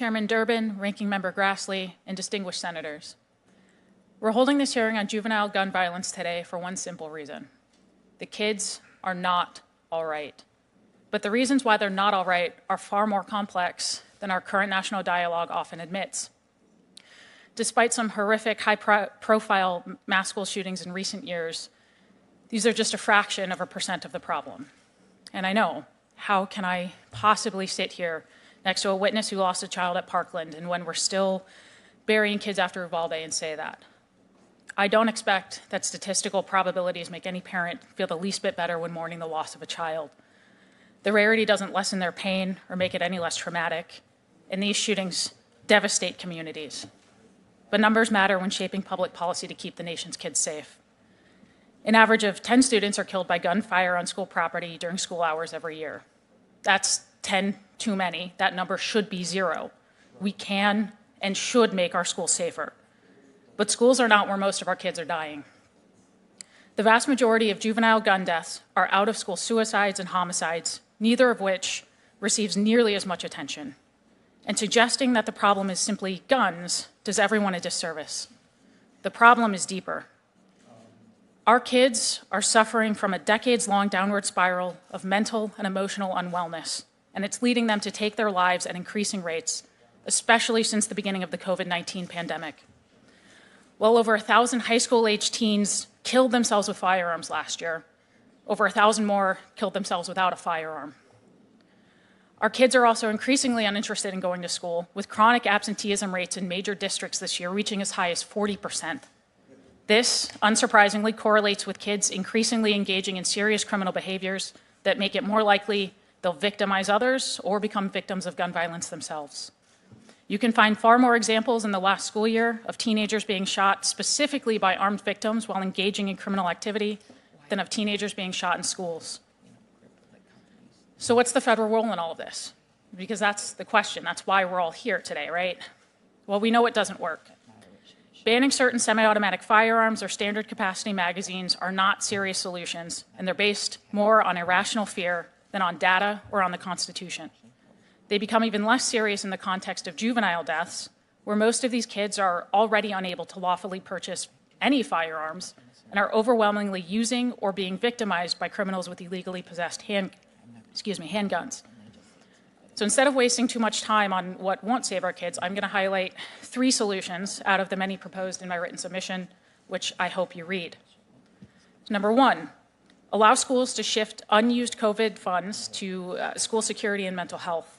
Chairman Durbin, Ranking Member Grassley, and distinguished senators. We're holding this hearing on juvenile gun violence today for one simple reason. The kids are not all right. But the reasons why they're not all right are far more complex than our current national dialogue often admits. Despite some horrific high-profile mass school shootings in recent years, these are just a fraction of a percent of the problem. And I know, how can I possibly sit here next to a witness who lost a child at Parkland and when we're still burying kids after Uvalde and say that? I don't expect that statistical probabilities make any parent feel the least bit better when mourning the loss of a child. The rarity doesn't lessen their pain or make it any less traumatic, and these shootings devastate communities. But numbers matter when shaping public policy to keep the nation's kids safe. An average of 10 students are killed by gunfire on school property during school hours every year. That's 10 too many. That number should be 0. We can and should make our schools safer. But schools are not where most of our kids are dying. The vast majority of juvenile gun deaths are out-of-school suicides and homicides, neither of which receives nearly as much attention. And suggesting that the problem is simply guns does everyone a disservice. The problem is deeper. Our kids are suffering from a decades-long downward spiral of mental and emotional unwellness, and it's leading them to take their lives at increasing rates, especially since the beginning of the COVID-19 pandemic. Well over 1,000 high school-aged teens killed themselves with firearms last year. Over 1,000 more killed themselves without a firearm. Our kids are also increasingly uninterested in going to school, with chronic absenteeism rates in major districts this year reaching as high as 40%. This, unsurprisingly, correlates with kids increasingly engaging in serious criminal behaviors that make it more likely they'll victimize others or become victims of gun violence themselves. You can find far more examples in the last school year of teenagers being shot specifically by armed victims while engaging in criminal activity than of teenagers being shot in schools. So what's the federal role in all of this? Because that's the question. That's why we're all here today, right? Well, we know it doesn't work. Banning certain semi-automatic firearms or standard capacity magazines are not serious solutions, and they're based more on irrational fear than on data or on the Constitution. They become even less serious in the context of juvenile deaths, where most of these kids are already unable to lawfully purchase any firearms and are overwhelmingly using or being victimized by criminals with illegally possessed handguns. So instead of wasting too much time on what won't save our kids, I'm going to highlight 3 solutions out of the many proposed in my written submission, which I hope you read. Number 1, allow schools to shift unused COVID funds to school security and mental health.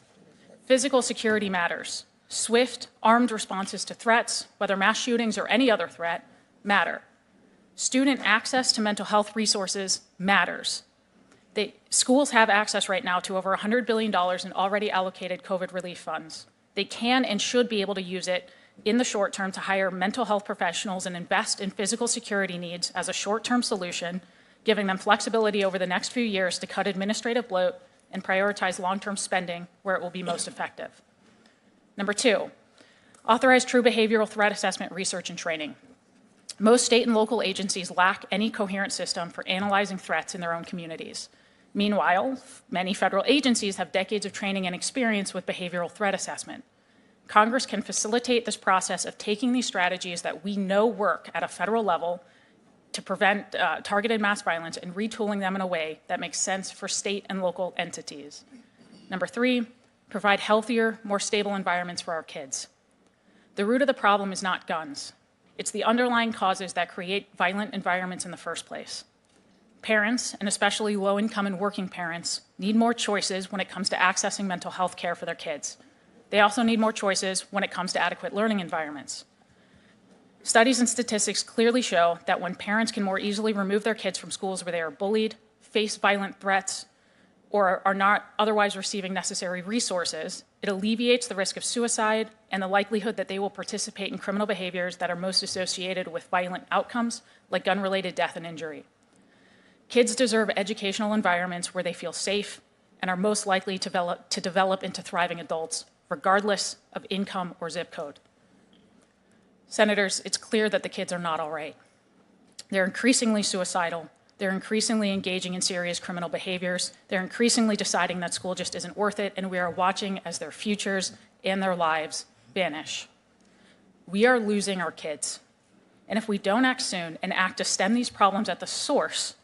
Physical security matters. Swift, armed responses to threats, whether mass shootings or any other threat, matter. Student access to mental health resources matters. Schools have access right now to over $100 billion in already allocated COVID relief funds. They can and should be able to use it in the short term to hire mental health professionals and invest in physical security needs as a short-term solution, giving them flexibility over the next few years to cut administrative bloat and prioritize long-term spending where it will be most effective. Number 2, authorize true behavioral threat assessment research and training. Most state and local agencies lack any coherent system for analyzing threats in their own communities. Meanwhile, many federal agencies have decades of training and experience with behavioral threat assessment. Congress can facilitate this process of taking these strategies that we know work at a federal level to prevent targeted mass violence and retooling them in a way that makes sense for state and local entities. Number 3, provide healthier, more stable environments for our kids. The root of the problem is not guns. It's the underlying causes that create violent environments in the first place. Parents, and especially low-income and working parents, need more choices when it comes to accessing mental health care for their kids. They also need more choices when it comes to adequate learning environments. Studies and statistics clearly show that when parents can more easily remove their kids from schools where they are bullied, face violent threats, or are not otherwise receiving necessary resources, it alleviates the risk of suicide and the likelihood that they will participate in criminal behaviors that are most associated with violent outcomes, like gun-related death and injury. Kids deserve educational environments where they feel safe and are most likely to develop into thriving adults, regardless of income or zip code. Senators, it's clear that the kids are not all right. They're increasingly suicidal, They're increasingly engaging in serious criminal behaviors. They're increasingly deciding that school just isn't worth it, and we are watching as their futures and their lives vanish. We are losing our kids. And if we don't act soon and act to stem these problems at the source,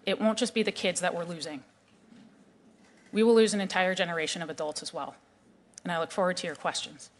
it won't just be the kids that we're losing. We will lose an entire generation of adults as well. And I look forward to your questions.